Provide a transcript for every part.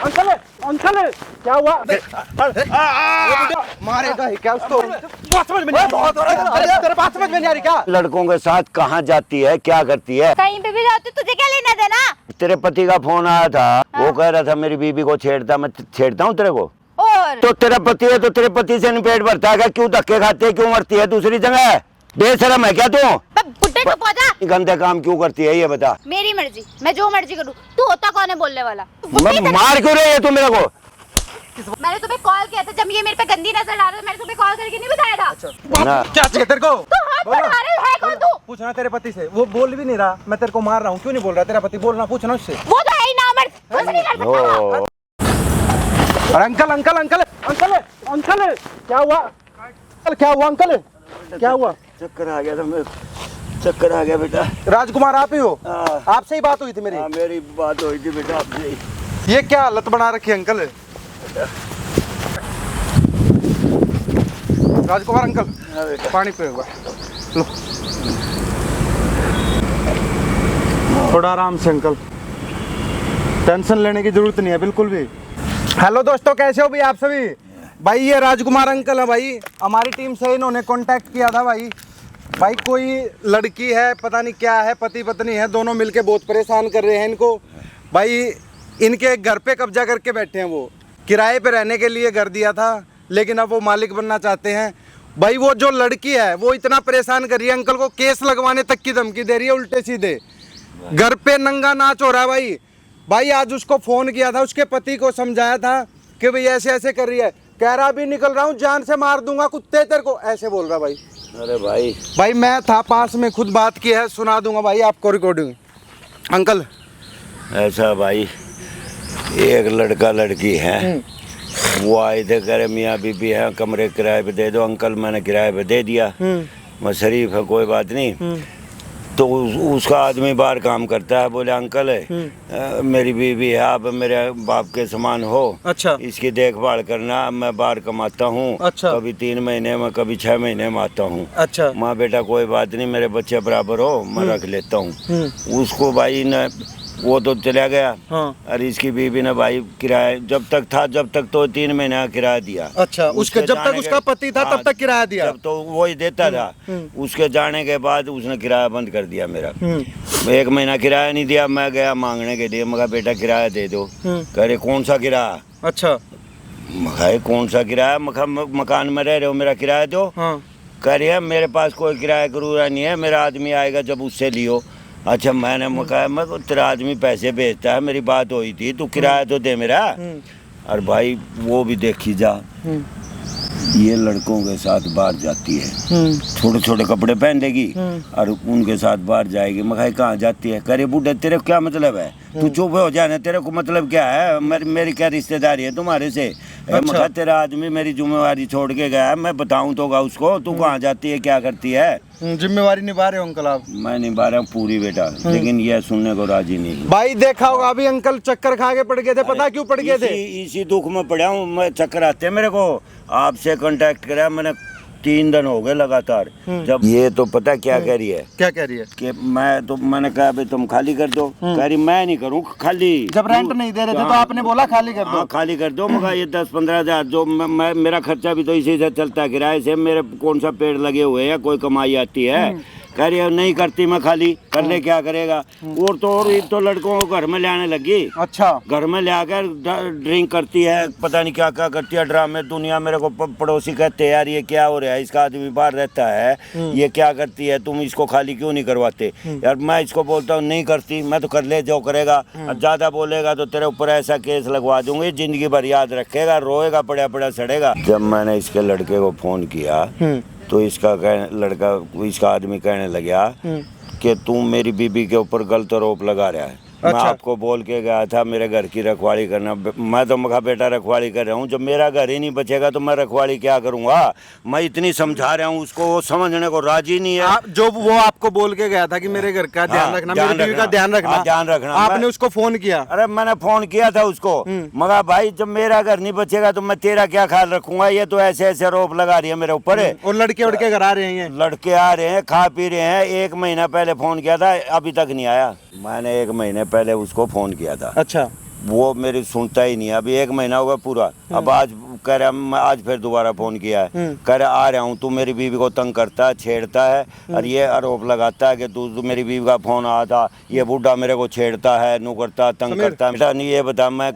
Uncle uncle क्या हुआ? मारेगा ही क्या उसको? बात समझ में नहीं तेरे बात समझ में नहीं आ रही क्या? लड़कों के साथ कहाँ जाती है, क्या करती है? कहीं पे भी जाती तुझे क्या लेना देना? तेरे पति का फोन आया था, वो कह रहा था मेरी बीबी को छेड़ता, मैं छेड़ता हूँ तेरे को? और तो तेरा पति है तो तेरे पति से नहीं पेट भरता है? क्यों धक्के खाते है, क्यों मरती है दूसरी जगह? बेशरम है क्या तू? बुड्ढे चुप हो जा। गंदे काम क्यों करती है ये बता। मेरी मर्जी, मैं जो मर्जी करूँ। तू होता कौन है बोलने वाला? मैं मार क्यों रही है तू मेरे को? मैंने तुम्हें कॉल किया था जब ये मेरे पे गंदी नजर डाल रहा था, मैंने तुम्हें कॉल करके नहीं बताया था? ना। क्या चाहिए तेरे को? तू हाथ बढ़ा रहा है कौन तू? पूछना तेरे पति से, वो बोल भी नहीं रहा, मैं तेरे को मार रहा हूँ, क्यों नहीं बोल रहा तेरा पति? बोलना, पूछना उससे। वो तो है ही ना मर्द, कुछ नहीं कर सकता। ओ, अरे uncle uncle uncle uncle uncle क्या हुआ? अंकल क्या हुआ? अंकल क्या हुआ? चक्कर आ गया था मेरे, चक्कर आ गया बेटा। राजकुमार आप ही हो? हाँ। आपसे ही बात हुई थी मेरी। हाँ, मेरी बात हुई थी बेटा आपसे। ये क्या हालत बना रखी है अंकल? राजकुमार अंकल पानी पियो एक बार, लो। थोड़ा आराम से अंकल, टेंशन लेने की जरूरत नहीं है बिल्कुल भी। हेलो दोस्तों, कैसे हो भाई आप सभी? भाई ये राजकुमार अंकल है भाई, हमारी टीम से इन्होंने कांटेक्ट किया था भाई। भाई कोई लड़की है, पता नहीं क्या है, पति पत्नी है, दोनों मिलके बहुत परेशान कर रहे हैं इनको। भाई इनके घर पे कब्जा करके बैठे हैं, वो किराए पे रहने के लिए घर दिया था, लेकिन अब वो मालिक बनना चाहते हैं। भाई वो जो लड़की है वो इतना परेशान कर रही है, अंकल को केस लगवाने तक की धमकी दे रही है उल्टे सीधे। घर पे नंगा नाच हो रहा है भाई। भाई आज उसको फोन किया था, उसके पति को समझाया था कि भाई ऐसे ऐसे कर रही है, कह रहा भी निकल रहा हूँ, जान से मार दूंगा कुत्ते तेरे को, ऐसे बोल रहा भाई। अरे भाई मैं था पास में, खुद बात की है, सुना दूंगा भाई आपको रिकॉर्डिंग। अंकल ऐसा भाई, एक लड़का लड़की है, वो आए थे, कह रहे मियाँ बीबी है, कमरे किराए पे दे दो। अंकल मैंने किराए पे दे दिया, मैं शरीफ है कोई बात नहीं। तो उसका आदमी बाहर काम करता है, बोले अंकल है मेरी बीवी है, आप मेरे बाप के समान हो, अच्छा इसकी देखभाल करना, मैं बाहर कमाता हूँ, अच्छा। कभी 3 महीने में कभी 6 महीने में आता हूँ। अच्छा माँ बेटा कोई बात नहीं, मेरे बच्चे बराबर हो, मैं रख लेता हूँ। उसको भाई ने, वो तो चला गया। हाँ। और इसकी बीवी ने भाई किराया जब तक था, जब तक तो 3 महीने का किराया दिया। अच्छा, उसके जब तक उसका पति था तब तक किराया दिया? जब तो वो ही देता था। उसके जाने के बाद उसने किराया बंद कर दिया मेरा। 1 महीना किराया नहीं दिया, मैं गया मांगने के लिए, मगर बेटा किराया दे दो। कह रहे कौन सा किराया? अच्छा। मगर कौन सा किराया? मकान में रह रहे हो, मेरा किराया दो। हाँ। कह रही है मेरे पास कोई किराया करूरा नहीं है, मेरा आदमी आएगा जब उससे लियो। अच्छा, मैंने कहा मैं तेरा आदमी पैसे भेजता है, मेरी बात हुई थी, तू किराया तो दे मेरा। और भाई वो भी देखी जा, ये लड़कों के साथ बाहर जाती है, छोटे छोटे कपड़े पहन देगी और उनके साथ बाहर जाएगी। मैं कहा कहाँ जाती है? करे बूढ़े तेरे को क्या मतलब है, तू चुप हो जाने, तेरे को मतलब क्या है, मेरी क्या रिश्तेदारी है तुम्हारे से? अच्छा। मैं कहा तेरा आदमी मेरी जिम्मेवारी छोड़ के गया है, मैं बताऊं तो उसको, तू कहाँ जाती है, क्या करती है? जिम्मेवारी निभा रहे हो अंकल आप? मैं निभा रहा हूँ पूरी बेटा, लेकिन ये सुनने को राजी नहीं। भाई देखा होगा अभी अंकल चक्कर खा के पड़ गए थे, पता क्यों पड़ गए थे? इसी दुख में पड़ा हूँ मैं, चक्कर आते हैं मेरे को। आपसे कांटेक्ट करा मैंने, 3 दिन हो गए लगातार। जब ये तो पता क्या कह रही है? क्या कह रही है? कि मैंने कहा भाई तुम खाली कर दो। कह रही मैं नहीं करूँ खाली। जब रेंट नहीं दे रहे थे तो आपने बोला खाली कर दो? हाँ खाली कर दो। मगर ये 10-15 हजार जो मेरा खर्चा भी तो इसी से चलता है, किराए से। मेरे कौन सा पेड़ लगे हुए हैं, कोई कमाई आती है? कह रही है नहीं करती मैं खाली, कर ले क्या करेगा। और तो लड़कों को घर में ले आने लगी। अच्छा। घर में ले आकर ड्रिंक करती है, पता नहीं क्या क्या करती है, ड्रामे दुनिया। मेरे को पड़ोसी कहते हैं यार ये क्या हो रहा है, इसका आदमी बाहर रहता है, ये क्या करती है, तुम इसको खाली क्यों नहीं करवाते? यार मैं इसको बोलता हूँ नहीं करती, मैं तो कर ले जो करेगा, ज्यादा बोलेगा तो तेरे ऊपर ऐसा केस लगवा दूंगी, जिंदगी भर याद रखेगा, रोएगा, पड़ा पड़ा सड़ेगा। जब मैंने इसके लड़के को फोन किया तो इसका इसका आदमी कहने लगा कि तू मेरी बीबी के ऊपर गलत आरोप लगा रहा है। अच्छा। मैं आपको बोल के गया था मेरे घर की रखवाली करना। मैं तो मखा बेटा रखवाली कर रहा हूँ, जब मेरा घर ही नहीं बचेगा तो मैं रखवाली क्या करूँगा? मैं इतनी समझा रहा हूँ उसको, वो समझने को राजी नहीं है। जो वो आपको बोल के गया था कि मेरे घर का ध्यान रखना, मेरी बीवी का ध्यान रखना, आपने उसको फोन किया? अरे मैंने फोन किया था उसको, मगर भाई जब मेरा घर नहीं बचेगा तो मैं तेरा क्या ख्याल रखूंगा? ये तो ऐसे ऐसे आरोप लगा रही है मेरे ऊपर। और लड़के उड़के घर आ रहे हैं? लड़के आ रहे हैं, खा पी रहे हैं। 1 महीना पहले फोन किया था, अभी तक नहीं आया। मैंने 1 महीने पहले उसको फोन किया था। अच्छा। वो मेरी सुनता ही नहीं है। अभी 1 महीना होगा पूरा। अब आज कह रहा मैं आज फिर दोबारा फोन किया है, कह रहा आ रहा हूँ, तू मेरी बीवी को तंग करता है, छेड़ता है और ये आरोप लगाता है कि तू मेरी बीवी का फोन आया था, ये बूढ़ा मेरे को छेड़ता है, नू करता, तंग करता है। बेटा नहीं, ये बता मैं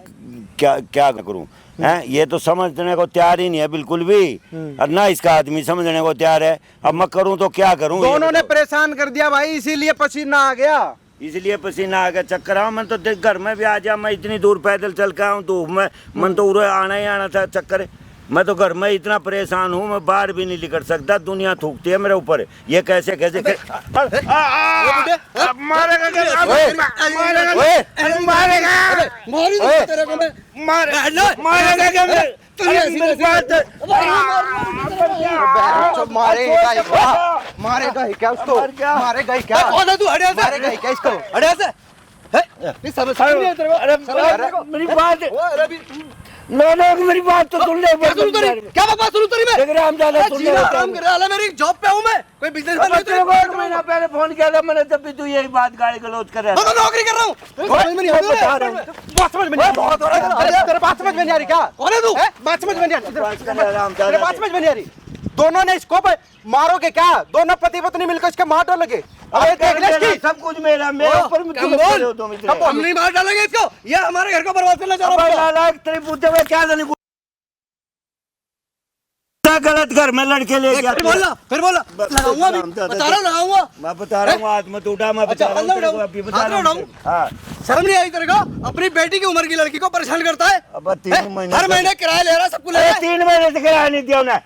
क्या क्या करूँ हैं? ये तो समझने को तैयार ही नहीं है बिल्कुल भी, और ना इसका आदमी समझने को तैयार है। अब मैं करूँ तो क्या करूँ? दोनों ने परेशान कर दिया भाई, इसीलिए पसीना आ गया। इसलिए पसीना आ गया, चक्कर आऊँ। मैं तो देख घर में भी आ जा, मैं इतनी दूर पैदल चल के आऊँ धूप में, मन तो उरे आना ही आना था चक्कर। मैं तो घर में इतना परेशान हूँ, मैं बाहर भी नहीं निकल सकता, दुनिया थूकती है मेरे ऊपर। ये कैसे कैसे मारेगा ही क्या उसको? मारेगा ही क्या? कौन है तू? हटिया से, मारेगा ही क्या इसको? हटिया से। नहीं समझ नहीं है तेरे को। मेरी बात अरे मेरी बात तो सुन ले। क्या सुनू तेरी? क्या बकवास सुनू तेरी मैं? हम ज्यादा सुन ले। काम कर रहा है, मेरी जॉब पे हूँ मैं, कोई बिजनेस में नहीं। तेरे को 1 महीना पहले फोन किया था मैंने, तब भी तू यही बात गाली गलौज कर रहा है। मैं तो नौकरी कर रहा हूँ, समझ में नहीं आ रहा। बात समझ में नहीं आ रही। तेरे बात समझ में नहीं आ रही क्या? कौन है तू? बात समझ में नहीं आ रही। तेरे बात समझ में नहीं आ रही। दोनों ने इसको मारोगे क्या? दोनों पति पत्नी मिलकर इसके मार डालोगे? अबे देख ले इसकी। सब कुछ मेरा मेरे ऊपर में क्यों कर रहे हो तुम इतने? हम नहीं मार डालेंगे इसको, ये हमारे घर को बर्बाद करना चाह रहा है। नालायक तेरे पूछते हुए क्या जाने गलत घर में लड़के ले गया। फिर बोला लगाऊंगा अभी, बता रहा हूँ लगाऊंगा। मैं बता रहा हूँ, हाथ मत उठा, मैं बता रहा हूँ तेरे को, अभी बता रहा हूँ। हाँ, शर्म नहीं आई तेरे को? अपनी बेटी की उम्र की लड़की को परेशान करता है। अब 3 महीने हर महीने किराया ले रहा है, सबको ले रहा है। 3 महीने से किराया नहीं दिया उन्हें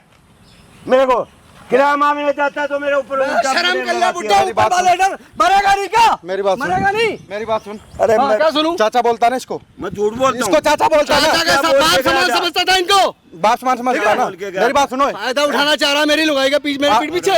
मेरे को। किराया मांगने जाता तो मेरे ऊपर शर्म कर ले बुड्ढा, ऊपर वाले डर मरेगा नहीं क्या? मेरी बात सुन। मरेगा नहीं। मेरी बात सुन। अरे हाँ, क्या सुनूं? चाचा बोलता है ना इसको, मैं झूठ बोलता हूँ। इसको चाचा बोलता है चाचा ना। कैसा बात समझता था इनको? बात समझता है ना। मेरी बात सुनो, फायदा उठाना चाह रहा है मेरी लुगाई का, मेरे पीठ पीछे।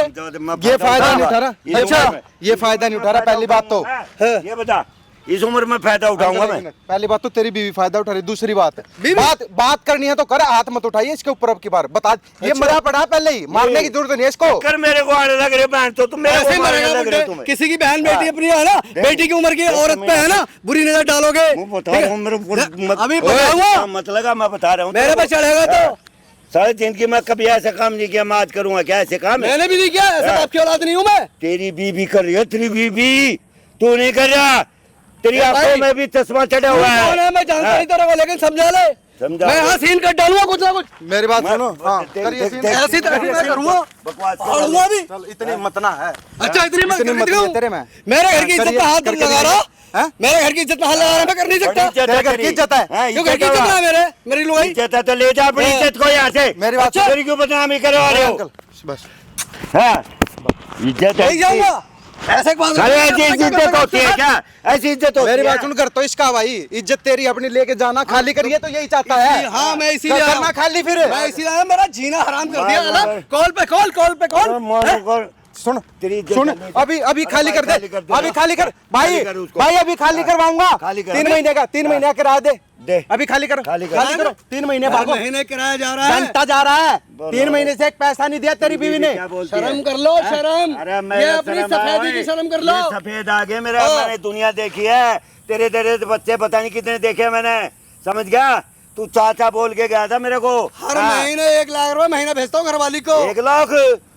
ये फायदा नहीं उठा रहा। अच्छा, ये फायदा नहीं उठा रहा। पहली बात तो ये बता, इस उम्र में फायदा उठाऊंगा मैं? पहली बात तो तेरी बीवी फायदा उठा रही। दूसरी बात, बीवी? बात करनी है तो कर, हाथ मत उठाइए इसके ऊपर अब की बार। बता, ये मरा पड़ा है पहले ही, मारने की जरूरत नहीं है इसको। कर मेरे को आने लग रहे बहन, तो तुम मेरे ऐसे को मारने मरेगा लग रहे बुड्ढे। तुम्हें। किसी की बहन बेटी अपनी है ना, बेटी की उम्र की औरत पे है ना, बुरी नजर डालोगे। मैं बता रहा हूँ, मेरे को अभी बताऊंगा, मत लगा, मैं बता रहा हूँ मेरे पे चढ़ेगा तो। सारी जिंदगी में कभी ऐसा काम नहीं किया, मैं आज करूंगा क्या ऐसे काम? मैंने भी नहीं किया, ऐसा आपकी औलाद नहीं हूँ मैं। तेरी बीवी कर रही है, तेरी बीवी, तू नहीं कर रहा। तेरी भाई, आंखों में भी चश्मा चढ़ा हुआ कौन है। है मैं जानता नहीं तेरे को, लेकिन समझा ले। समझा मैं यहाँ सीन कर डालूंगा कुछ ना कुछ। मेरी बात सुनो। हाँ, करिए सीन। ऐसी तरह मैं करूँगा, बकवास फाड़ूंगा भी। चल, इतनी मत ना है। अच्छा इतनी मत इतनी मत कर है तेरे में। मेरे घर की इज्जत पे हाथ करके लगा रहा हैं? मेरे घर की इज्जत पे हाथ लगा रहा मैं कर नहीं सकता। तेरे घर की इज्जत है। क्यों घर की इज्जत है मेरे, मेरी लुगाई। इज्जत है तो ले जा अपनी इज्जत को यहाँ से। मेरी बात अच्छा, तेरी क्यों बदनामी करवा रहे हो? अंकल बस। हाँ, इज्जत है। नहीं जाऊंगा ऐसे बात। अरे ऐसी इज्जत होती है क्या? ऐसी इज्जत होती है? मेरी बात सुन कर तो इसका भाई इज्जत तेरी अपनी लेके जाना, खाली करिए तो यही चाहता है। हाँ मैं इसीलिए आया करना हूँ। खाली फिर। मैं इसीलिए आया, मेरा जीना हराम कर दिया। मार, अलग कॉल पे कॉल सुन तेरी इज्जत सुन, करनी अभी खाली कर दे, खाली कर दे। अभी खाली कर भाई। खाली कर उसको। भाई अभी खाली करवाऊंगा। खाली कर। 3 महीने का, 3 महीने का किराया दे। दे। अभी खाली करो, खाली कर। खाली करो। 3 महीने भागो। महीने किराया जा रहा है। घंटा जा रहा है। 3 महीने से एक पैसा नहीं दिया तेरी बीवी ने। क्या बोलती है? शर्म कर लो, शर्म। अरे मैं ये अपनी सफेदी की शर्म कर लो। सफेद आगे मेरा, मैंने दुनिया देखी है। तेरे तेरे बच्चे पता नहीं कितने देखे मैंने, समझ गया? तू चाचा बोल के गया था मेरे को। हर महीने 1 लाख रुपए महीना भेजता हूँ घरवाली को। 1 लाख?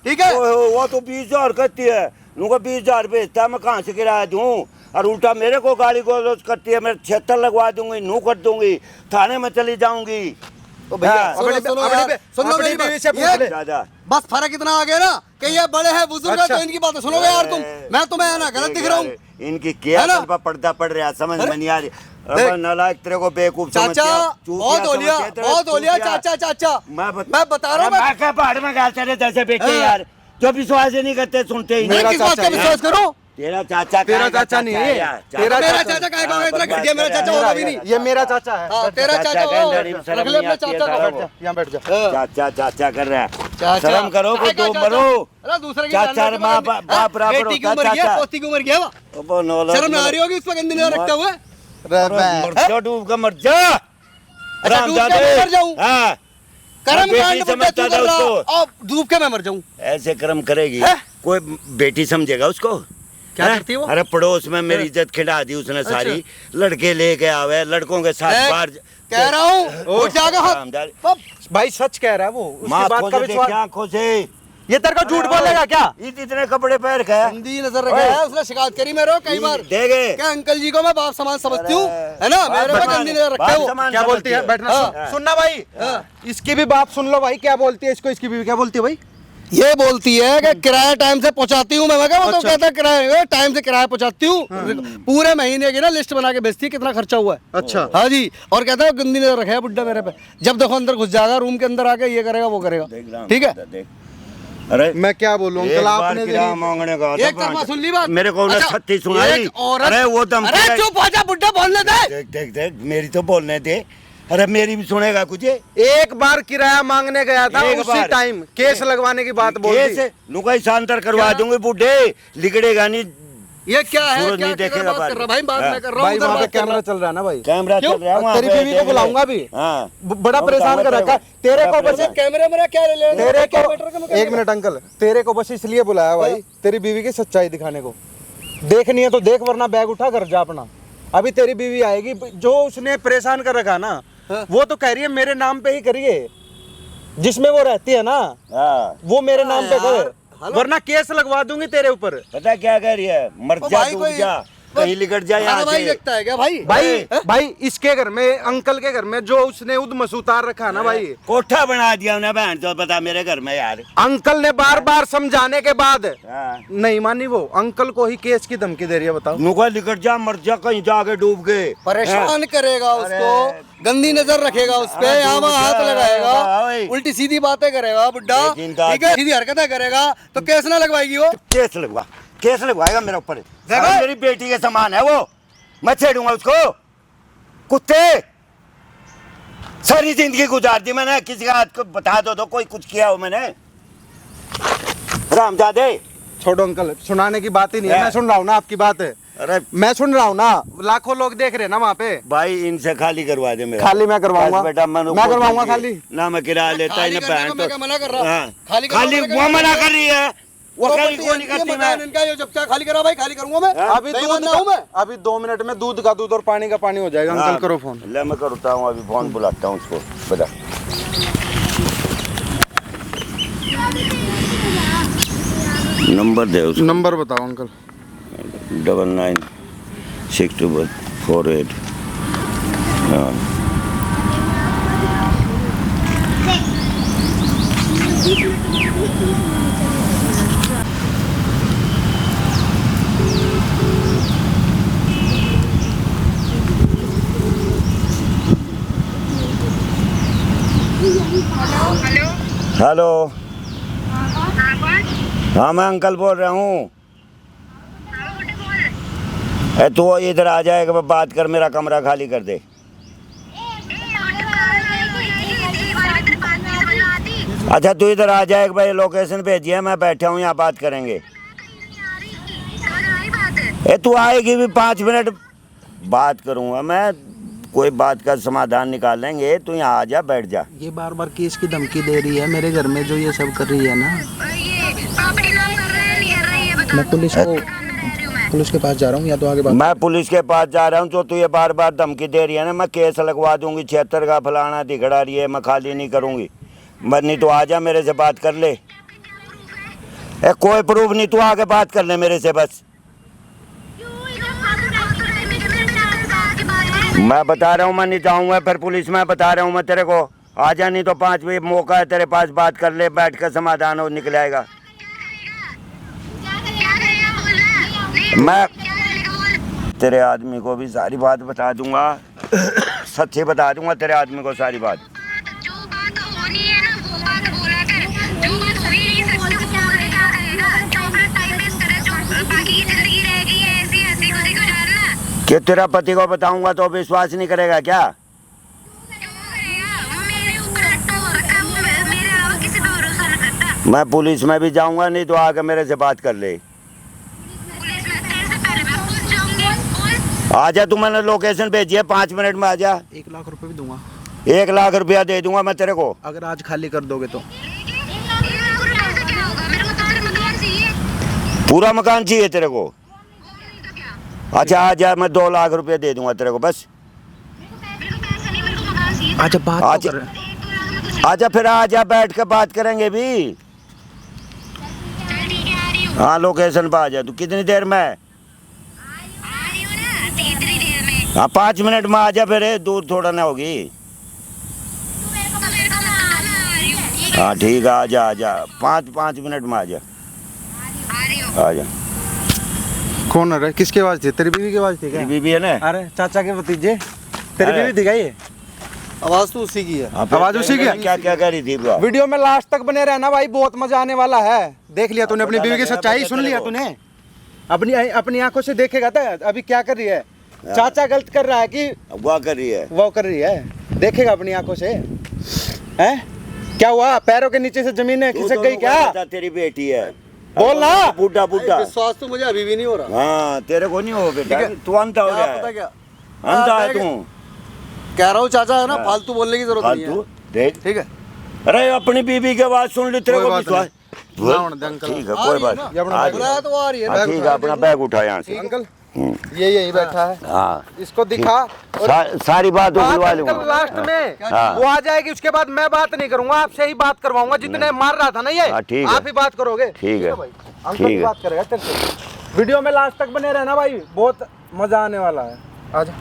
ठीक है। वो तो 20,000 करती है, उनको 20,000 भेजता है, मैं कहाँ से किराया दूँ? और उल्टा मेरे को गाली गलौज करती है। मैं 76 लगवा दूंगी, नू कर दूंगी, थाने में चली जाऊंगी। तो भैया हाँ। अपनी सुनो बीवी से पूछ ये ले। दादा बस फर्क इतना आ गया ना कि ये बड़े हैं बुजुर्ग हैं, अच्छा। तो इनकी बातें सुनोगे यार तुम। मैं तुम्हें ना गलत दिख रहा हूँ। इनकी क्या है ना? तल पर पर्दा पड़ रहा है, समझ में नहीं आ रही। अब नालायक तेरे को बेवकूफ समझ चाचा गया, चूतिया बहुत हो लिया, समझ गया तेरे, बहुत हो लिया। चूतिया। चाचा चाचा मैं बता रहा हूँ। मैं क्या पहाड़ में गाल चले जैसे बेटे हाँ। यार, जो विश्वास ही नहीं करते, सुनते ही मैं नहीं। किस बात का विश्वास करूँ? तेरा चाचा तेरा चाचा नहीं है, मेरा चाचा का है, इतना घटिया मेरा चाचा होगा भी नहीं। ये मेरा चाचा है। हाँ, तेरा चाचा के हो, अंदर ही शर्म रख ले नहीं अपने आती है चाचा सारा को। वो। यहाँ बैठ जा। चाचा चाचा कर रहा है, चाचा। शर्म करो कोई, चाचा, दो चाचा। मरो। अरे दूसरे की चाचा जान माँ में बाप बराबर बेटी की होता उम्र है, की है, चाचा। पोती की उम्र की है वो। वो नौलत शर्म ना आ रही होगी उस पर गंदी नजर रखते हुए। मर जा, डूब का मर जा। अच्छा, डूब के मैं मर जाऊं? हाँ, कर्म बेटी कांड समझता तू था कर रहा, उसको। और डूब के मैं मर जाऊं। ऐसे कर्म करेगी हैं? कोई बेटी समझेगा उसको? क्या हैं? करती है वो? अरे पड़ोस में मेरी इज्जत खिला दी उसने सारी। लड़के लेके आवे, लड़कों के साथ बाहर कह रहा हूँ उठ जाएगा हाथ। भाई सच कह रहा है वो, उसकी माँ बात का विश्वास। आंखों से ये तेरे को झूठ बोलेगा क्या? इतने कपड़े पहन के गंदी नजर रखा है उसने, शिकायत करी मेरे को कई बार। देगे क्या अंकल जी को मैं बाप समान समझती हूँ, है ना? मेरे पे गंदी नजर रखा है वो। क्या बोलती है? बैठना सुनना भाई, इसकी भी बात सुन लो भाई। क्या बोलती है इसको, इसकी बीवी क्या बोलती है भाई? ये बोलती है कि किराया टाइम से पहुंचाती हूँ मैं क्या, वो तो कहता है किराया टाइम से किराया पहुंचाती हूँ। पूरे महीने की ना लिस्ट बना के भेजती है कितना खर्चा हुआ है। अच्छा। हाँ जी, और कहता है गंदी नजर रखा है बुड्ढा मेरे पे। जब देखो अंदर घुस जाएगा रूम के अंदर आके, ये करेगा वो करेगा। ठीक है, अरे मैं क्या बोलूं अंकल, आपने किराया मांगने का एक तरफा सुन ली बात। मेरे को अच्छा, छत्ती सुनाई। एक औरत- अरे वो दम अरे चुप हो जा बुड्ढा, बोलने दे। देख देख देख, मेरी तो बोलने दे। अरे मेरी भी सुनेगा कुछ? एक बार किराया मांगने गया था, एक उसी बार। टाइम केस लगवाने की बात बोल दी। केस लुगाई शांतर करवा दूंगी बूढ़े, लिगड़ेगा नहीं। ये क्या है, सूरज क्या नहीं किधर देखेगा बात कर रहा भाई? बात मैं कर रहा हूँ, भाई उधर वहाँ पे बात कर रहा कैमरा हूँ। चल रहा है ना भाई। कैमरा चल रहा है वहाँ तेरी पे, बीवी को देख ले। बुलाऊंगा भी। हाँ। बड़ा परेशान कर रखा है। तेरे को बस कैमरे मेरा क्या ले लेना? तेरे क्या को मैटर का मैं एक मिनट अंकल, तेरे को बस इसलिए बुलाया भाई, तेरी बीवी की सच्चाई दिखाने को। देखनी है तो देख, वरना बैग उठा कर जा अपना। अभी तेरी बीवी आएगी, जो उसने परेशान कर रखा ना, वो तो कह रही है मेरे नाम पे ही करिए, जिसमें वो रहती है ना हाँ। वो मेरे नाम पे करे, वरना केस लगवा दूंगी तेरे ऊपर। पता क्या कह रही है? मर ओ जा, भाई डूब कोई- जा, कहीं लिगड़ जा यहाँ भाई से। देखता है क्या भाई? भाई इसके घर में, अंकल के घर में जो उसने उद्मस उतार रखा ना भाई, कोठा बना दिया उन्हें बहन तो पता मेरे घर में यार। अंकल ने बार बार समझाने के बाद हाँ। नहीं मानी वो, अंकल को ही केस की धमकी दे रही है। बताओ, नुका लिगड़ जा, मर जा, कहीं जाके डूब गए। परेशान करेगा उसको, गंदी नजर रखेगा उस पे, अरे यहाँ डूब हाथ जा, लगाएगा, भाई। उल्टी सीधी बातें करेगा बुड्ढा। लेकिन ठीक है, सीधी हरकतें करेगा तो केस ना लगवाएगी वो। केस लगवा, केस लगवाएगा मेरे ऊपर। देखो। अरे मेरी बेटी के समान है वो, मैं छेड़ूंगा उसको। कुत्ते, सारी जिंदगी गुजार दी मैंने, किसी का हाथ को बता दो कोई कुछ किया हो मैंने? रामजादे। छोड़ो अंकल, सुनाने की बात ही नहीं है। क्या? मैं सुन रहा हूँ ना आपकी बात है, अरे मैं सुन रहा हूँ ना, लाखों लोग देख रहे हैं ना वहाँ पे। भाई इनसे खाली करवा दे मेरा। खाली मैं करवाऊंगा। बस बेटा मैं करवाऊंगा खाली। ना मैं किराया लेता ही खाली ना करने बहन को मैं क्या मना कर रहा? हाँ। खाली करने खाली को मैं वो क्या मना कर रही है, वो वो खाली बोलती क्यों है, नहीं ये करती मकान मैं? इनका, ये जब चाहे खाली करा भाई, खाली करूंगा मैं। अभी नहीं दूध मानता हूं मैं। का, अभी 2 मिनट में दूध का दूध और पानी का पानी हो जाएगा। अंकल करो फोन। ले मैं करता हूँ अभी, फोन बुलाता हूँ उसको। बता नंबर दे उसको। नंबर बताओ अंकल। 996248। हाँ। हेलो। हेलो। हाँ कौन? हाँ मैं अंकल बोल रहा हूँ। हाँ बेटे बोल। तू इधर आ जाएगा, बात कर, मेरा कमरा खाली कर दे। अच्छा तू इधर आ जाएगा भाई, लोकेशन भेजिए, मैं बैठा हूँ यहाँ, बात करेंगे। तू आएगी भी 5 मिनट बात करूँगा मैं, कोई बात का समाधान निकाल लेंगे। तू यहाँ आ जा, बैठ जा। ये बार बार केस की धमकी दे रही है मेरे घर में, जो ये सब कर रही है ना। मैं पुलिस के पास जा रहा हूँ, या तो आगे बात। मैं पुलिस के पास जा रहा हूँ, तो तू ये बार बार धमकी दे रही है ना, मैं केस लगवा दूंगी। 76 का फलाना दिखड़ा रही है, मैं खाली नहीं करूँगी। नहीं तो आ जा, मेरे से बात कर ले। कोई प्रूफ नहीं, तू आके बात कर ले मेरे से बस। मैं बता रहा हूँ, मैं नहीं जाऊँगा फिर पुलिस में, बता रहा हूँ मैं तेरे को। आ जा, नहीं तो 5 बजे मौका है तेरे पास, बात कर ले, बैठ कर समाधान हो निकल आएगा। मैं तेरे आदमी को भी सारी बात बता दूंगा, सच्ची बता दूंगा तेरे आदमी को सारी बात। जो बात होनी है ना वो बात बोला कर, जो बात हो ही नहीं सकती वो क्या करेगा? जो अपना टाइम वेस्ट करे, जो बाकी की जिंदगी रहेगी ऐसी ऐसी खुशी गुजारना। कि तेरा पति को बताऊंगा तो विश्वास नहीं करेगा क्या? क्यों करेगा? वो मेरे ऊपर हट्टा हो रखा है, वो मेरे अलावा किसी पे भरोसा नहीं करता। मैं पुलिस में भी जाऊंगा, नहीं तो आके मेरे से बात कर ले। पुलिस में तेरे से पहले मैं पूछ जाऊंगी। बोल। आ जा, तू मैंने लोकेशन भेजी है, 5 मिनट में आ जा। 1 लाख रुपए भी दूंगा 1 लाख रुपया दे दूंगा मैं तेरे को, अगर आज खाली कर दोगे तो। 1 लाख रुपए से क्या होगा? मेरे को तो और मकान चाहिए। पूरा मकान चाहिए तेरे को। अच्छा आ जा, मैं 2 लाख रुपए दे दूंगा तेरे को बस। मेरे को पैसा नहीं, मेरे को मकान चाहिए। अच्छा बात तो आज- कर रहे हैं। 1-2 लाख में कुछ आजा फिर, आजा बैठ के बात करेंगे भी। चल ठीक है, आ रही हूँ। हाँ लोकेशन पे आ जा तू। कितनी देर में? आ रही हूँ ना, इतनी देर में। हाँ 5 मिनट में आ जा फिर, दूर थोड़ा ना होगी। तू मेरे को मकान आ रही हूँ, ठीक है? हाँ ठीक है, आ जा 5 मिनट में आ जा। आ रही हूँ। आ जा। कौन है रे? किसकी आवाज थी? तेरी बीवी की आवाज थी क्या? तेरी बीबी है ना? अरे चाचा के भतीजे, तेरी अरे। बीवी थी क्या ये? आवाज तो उसी की है। हाँ, फिर आवाज उसी की है? क्या क्या कह रही थी बुआ? वीडियो में लास्ट तक बने रहना भाई, बहुत मजा आने वाला है। देख लिया तूने अपनी पता बीवी की लगेगा, सच्चाई, पता सुन लिया तेरे को। तूने? अपनी अपनी आंखों से देखेगा था अभी क्या कर रही है। चाचा गलत कर रहा है कि बुआ कर रही है। वो कर रही है, देखेगा अपनी आंखों से। हैं? क्या हुआ? पैरों के नीचे से जमीन तू खिसक तो गई को क्या? पता तेरी बेटी है। बोल ना। बूढ़ा बूढ़ा। विश्वास तो मुझे अभी भी नहीं हो रहा। हाँ तेरे को नहीं हो बेटा, ठीक है। तू अंधा हो क्या गया पता है। क्या अंधा है देख, तू। कह रहा हूँ चाचा है ना, हाँ। फालतू बोलने की जरूरत नहीं फालतू है। देख। ठीक है। अरे अपनी बीबी की आवाज सुन ली, तेरे कोई को बात विश्वास। नहीं। लाओ ना अंकल। ठीक है आ कोई रही है बात ना? ये अपना आ बैग जा। बुलाया तो आ रही है हाँ, ना। ठीक है, अपना बैग उठा यहाँ से। अंकल ये यही बैठा है, हाँ इसको दिखा। और सारी बात बात बुलवा अंकल लूंगा। लास्ट में हाँ। वो आ जाएगी, उसके बाद मैं बात नहीं करूंगा, आपसे ही बात करवाऊंगा। जितने मार रहा था ना ये, हाँ, ठीक है। आप ही बात करोगे। ठीक है। भाई, अंकल ठीक ही है। बात करेगा तेरे से। वीडियो में लास्ट तक बने रहना भाई, बहुत मजा आने वाला है। आजा।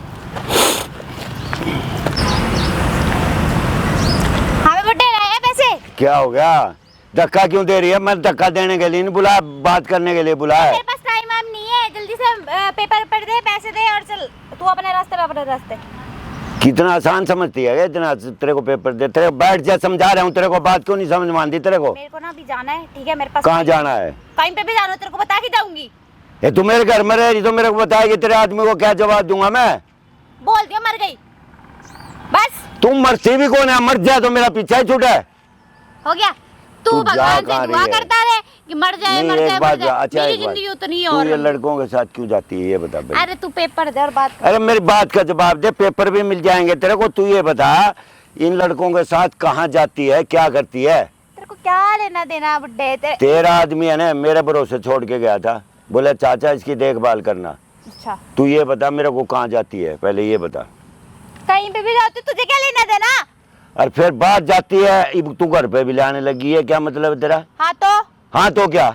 हमें बुड्ढे रहे पैसे। क्या हो गया? धक्का क्यों दे रही है? मैं धक्का देने के लिए नहीं बुलाया, बात करने के लिए बुलाया है। मेरे पास टाइम वाइम नहीं है, जल्दी से पेपर पढ़ दे, पैसे दे और चल तू अपने रास्ते पे अपने रास्ते। कितना आसान समझती है इतना तेरे को पेपर दे। तेरे को बैठ जा, समझा रहा हूँ तेरे को, बात क्यों नहीं समझ में आती तेरे को? मेरे को ना अभी जाना है, ठीक है? मेरे पास कहाँ जाना है? टाइम पे भी जाना है, तेरे को बता के जाऊंगी। ये तू मेरे घर में रह रही तो मेरे को बताएगी, तेरे आदमी को क्या जवाब दूंगा मैं? बोल दिया मर गई, बस तुम मरती भी कौन है? मर जाए तो मेरा पीछा ही छूटा है। हो गया। तू तू जा भगवान कहाँ से दुआ रही है? करता रहे कि मर जाए नहीं मर जाए एक मर बात, जाए। अच्छा मेरी एक जिंदगी बात, उतनी तू और ये लड़कों के साथ क्यों जाती है ये बता भाई। अरे तू पेपर दे और बात कर। अरे मेरी बात का जवाब दे, पेपर भी मिल जाएंगे तेरे को। तू ये बता, इन लड़कों के साथ कहाँ जाती है, क्या करती है? तेरे को क्या लेना देना बुड्ढे तेरा आदमी है ना, मेरे भरोसे छोड़ के गया था, बोले चाचा इसकी देखभाल करना। अच्छा तू ये बता मेरे को कहाँ जाती है, पहले ये बता। कहीं पे भी जाती तुझे क्या लेना देना? और फिर बात जाती है, अब तू घर पे भी लाने लगी है, क्या मतलब है तेरा? हाँ तो हाँ तो क्या,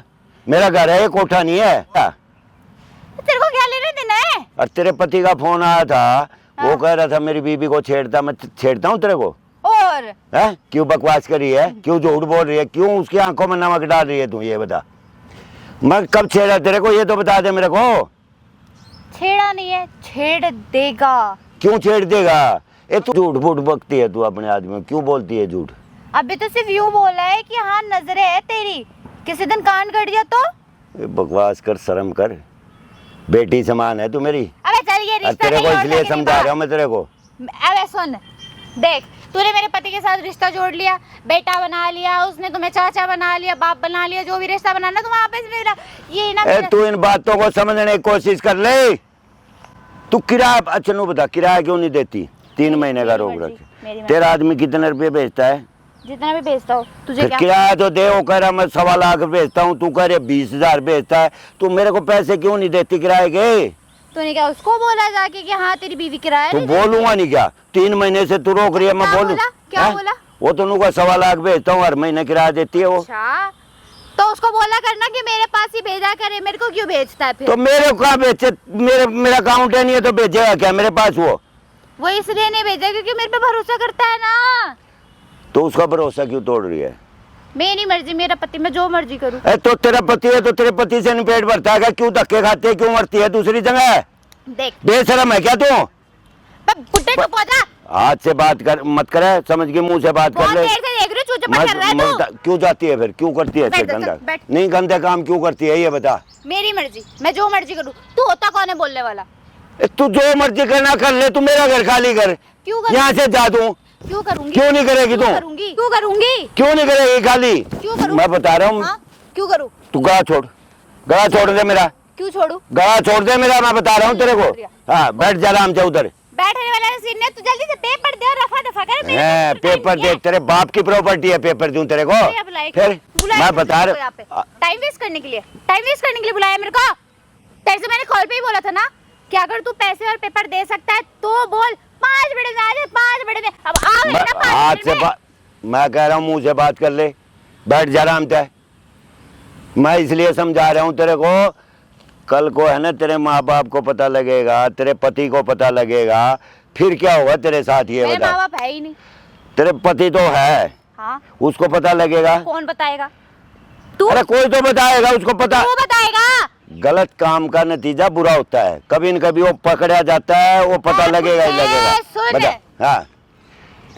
मेरा घर है, ये कोठा नहीं है। तेरे को क्या लेना देना है? और तेरे पति का फोन आया था, वो कह रहा था मेरी बीबी को छेड़ता, मैं छेड़ता हूँ तेरे को? और है क्यों बकवास करी है, क्यों झूठ बोल रही है, क्यों उसकी आंखों में नमक डाल रही है? तू ये बता, मैं कब छेड़ा तेरे को, ये तो बता दे मेरे को। छेड़ा नहीं है, छेड़ देगा। क्यों छेड़ देगा? ए तू झूठ फूट बकती है, तू अपने आदमी को क्यों बोलती है झूठ? अभी तो सिर्फ यूं बोला है कि हाँ नजरे है तेरी, किसी दिन कान कट गया तो? ए, बकवास कर, शर्म कर, बेटी समान है तू मेरी। अबे चल ये और रिश्ता तेरे को कहीं और इसलिए जाके समझा रहा हूँ मैं तेरे को। निभा। अबे सुन देख, तूने मेरे पति के साथ रिश्ता जोड़ लिया, बेटा बना लिया, उसने तुम्हें चाचा बना लिया, बाप बना लिया, जो भी रिश्ता बनाना तुम वापस मेरा ये ना ए मेरा- तू इन बातों को समझने की कोशिश कर ले। तू किराया, अच्छा नू बता किराया क्यों नहीं देती? 3 महीने का रोक मेरी रखे। मर्जी। तेरा आदमी कितने रुपये भेजता है? जितना भी भेजता हो तुझे फिर क्या? किराया तो दे। वो कह रहा मैं 1.25 लाख भेजता हूँ, तू कह रहे 20,000 भेजता है। तू मेरे को पैसे क्यों नहीं देती किराए के? तूने क्या उसको बोला जाके कि हाँ तेरी बीवी किराया तू नहीं देती? बोलूंगा नहीं क्या? 3 महीने से तू रोक रही है, मैं क्या बोलूं? बोला? क्या हैं? बोला? वो तो नुका 1.25 लाख भेजता हूँ, हर महीने किराया देती है वो। अच्छा तो उसको बोला करना कि मेरे पास ही भेजा करे, मेरे को क्यों भेजता है फिर? तो मेरे को कहाँ भेजे? मेरा अकाउंट है नहीं है तो भेजेगा क्या मेरे पास वो इसलिए नहीं भेजा क्योंकि मेरे पे भरोसा करता है ना। तो उसका भरोसा क्यों तोड़ रही है? मेरी मर्जी, मेरा पति, मैं जो मर्जी करूँ। ए तो तेरा पति है तो तेरे पति से नहीं पेट भरता है क्या? क्यों धक्के खाते, क्यों मरती है दूसरी जगह? देख बेशरम है क्या तू? बुड्ढे तो पहुंचा, हाथ से बात कर मत करे, समझ के मुंह से बात कर बहुत ले। देर से देख रही हूँ, चूचू कर रहा है तू। क्यों जाती है फिर, क्यों करती है ऐसे बैठ जा, गंदा? बैठ। नहीं गंदे काम क्यों करती है ये बता। मेरी मर्जी, मैं जो मर्जी करूँ। तू होता कौन है बोलने वाला? तू जो मर्जी करना कर ले, तू मेरा घर खाली कर, क्यों करूँ? यहाँ से जा दूं। क्यों करूंगी? क्यों नहीं करेगी तू? क्यों करूंगी? क्यों करूंगी? क्यों नहीं करेगी खाली? क्यों करूं? मैं बता रहा हूँ। हाँ? क्यों करूं? तू गला छोड़, गला छोड़ दे मेरा, क्यों छोड़ू? गला छोड़ दे मेरा, मैं बता रहा हूँ तेरे को। हाँ बैठ जा आराम से उधर। बैठने वाला सीन है, तू जल्दी से पेपर दे और रफा दफा कर। मेरे है को टाइम पेपर नहीं है। देख, तेरे बाप की प्रॉपर्टी है, पेपर दूं तेरे को? बुलाया, बुलाया क्यों? फिर बुलाया मैं क्यों बता मेरे को यहाँ पे? रहा। टाइम वेस्ट करने के लिए, टाइम वेस्ट करने के लिए बुलाया मेरे को? तेरे से मैंने कॉल पे ही बोला था ना कि अगर तू पैसे और पेपर दे सकता है तो बोल। 5 मिनट में आ जाए, 5 मिनट में। अब आओ ना 5 हाथ मिनट से में। मैं कह रहा हूँ मुंह से बात कर ले, बैठ जा आराम से। मैं इसलिए समझा रहा हूँ तेरे को, कल को है ना तेरे माँ बाप को पता लगेगा, तेरे पति को पता लगेगा, फिर क्या होगा तेरे साथ ये मेरे बता। माँ बाप है ही नहीं। तेरे पति तो है, हाँ, उसको पता लगेगा। कौन बताएगा? तू। अरे कोई तो बताएगा, उसको पता। तू बताएगा। गलत काम का नतीजा बुरा होता है, कभी न कभी वो पकड़ा जाता है, वो पता अरे लगेगा ही मुझे लगेगा। सुन। बता। हाँ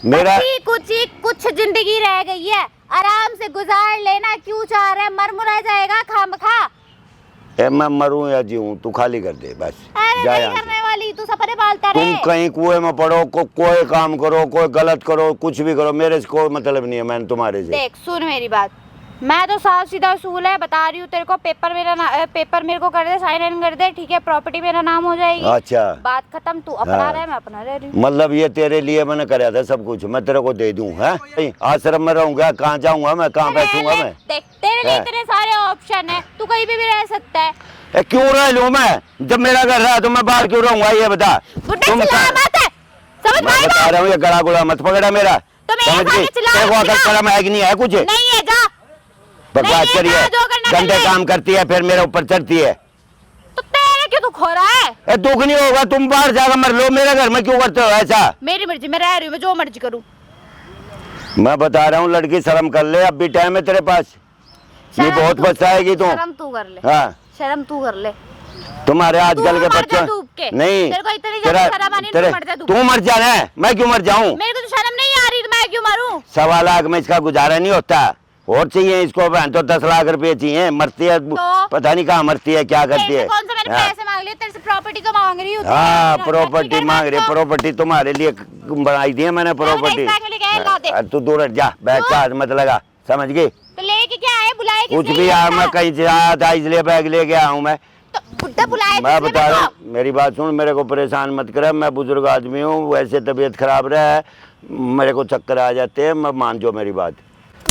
मेरा कुछ जिंदगी रह गई है, आराम से गुजार लेना। क्यों चाह रहा है? मर मुरा जाएगा खामखा। मैं मरूं या जीऊं तू खाली कर दे बस। अरे जा नहीं यहाँ से। करने वाली, तू सपने पालता तुम रहे। कहीं कुएं में पड़ो, कोई काम करो, कोई गलत करो, कुछ भी करो, मेरे से कोई मतलब नहीं है। मैंने तुम्हारे से देख सुन मेरी बात, मैं तो साफ सीधा उसूल है बता रही हूँ तेरे को। पेपर मेरे को कर दे, साइन इन कर दे, ठीक है? प्रॉपर्टी मेरा नाम हो जाएगी। अच्छा बात खत्म। तू अपना हाँ। रहा है, मैं अपना रह रही हूँ। मतलब ये तेरे लिए मैंने कराया था सब कुछ, मैं तेरे को दे दूं? है आश्रम में रहूंगा, कहाँ जाऊंगा मैं, कहाँ बैठूंगा मैं? देख तेरे लिए हाँ। इतने सारे ऑप्शन है, तू कहीं भी रह सकता है। क्यों रह लूं मैं? जब मेरा घर रहा तो मैं बाहर क्यों रहूंगा ये बता। बुड्ढे चिल्ला मत, समझ मैं में आई बता बात? रहा हूँ, ये गला गुला मत पकड़ा मेरा। तो मेरे समझ सामने गई? चिल्ला तेरे को मत अकल ना। शर्म है कि नहीं है कुछ? नहीं है, जा। बकवास नहीं है, करिए, जा, जो करना कर गंदे ले। काम करती है, फिर मेरे ऊपर चढ़ती है। तो तेरे क्यों दुख हो रहा है? दुख नहीं होगा, तुम बाहर जाकर मर लो, मेरे घर में क्यों करते हो ऐसा? मेरी मर्जी, मैं रह रही हूँ, मैं जो मर्जी करूँ। मैं बता रहा हूँ लड़की, शर्म कर ले, अब भी टाइम है तेरे पास। ये शर्म बहुत तू- पछताएगी तू। शर्म तू कर ले। हाँ शर्म तू कर ले। तुम्हारे आजकल के मर जा बच्चे डूब के। नहीं, तेरे को इतनी ज्यादा शर्म आनी, तू मर जा डूब तू मर जाना है, मैं क्यों मर जाऊं? मेरे को तो शर्म नहीं आ रही, तो मैं क्यों मरूं? 1.25 लाख में इसका गुजारा नहीं होता, और चाहिए इसको बहन तो 10 लाख रुपए चाहिए। मरती है तो? पता नहीं कहाँ मरती है, क्या करती तेरे है। से कौन सा मैंने हाँ। पैसे मांग लिए? तेरे से प्रॉपर्टी तो मांग रही हूँ। हाँ तो प्रॉपर्टी कर मांग मत रही, तो। प्रॉपर्टी तुम्हारे लिए बनाई दी है मैंने प्रॉपर्टी। बैंक में लेके आए, ला दे। तू दूर हट जा, बैग का हाथ मत लगा, समझ गई? तो लेके क्या आए? बुलाए किस कुछ लिए भी ये यार, बता? मैं कहीं से आया था इसलिए बैग लेके आया हूँ मैं। तो बुड्ढा बुलाए मैं किस लिए बता रहा बताओ? हूँ, मेरी बात सुन, मेरे को परेशान मत कर, मैं बुजुर्ग आदमी हूँ, वैसे तबीयत खराब रहा है, मेरे को चक्कर आ जाते हैं, मैं मान जो मेरी बात।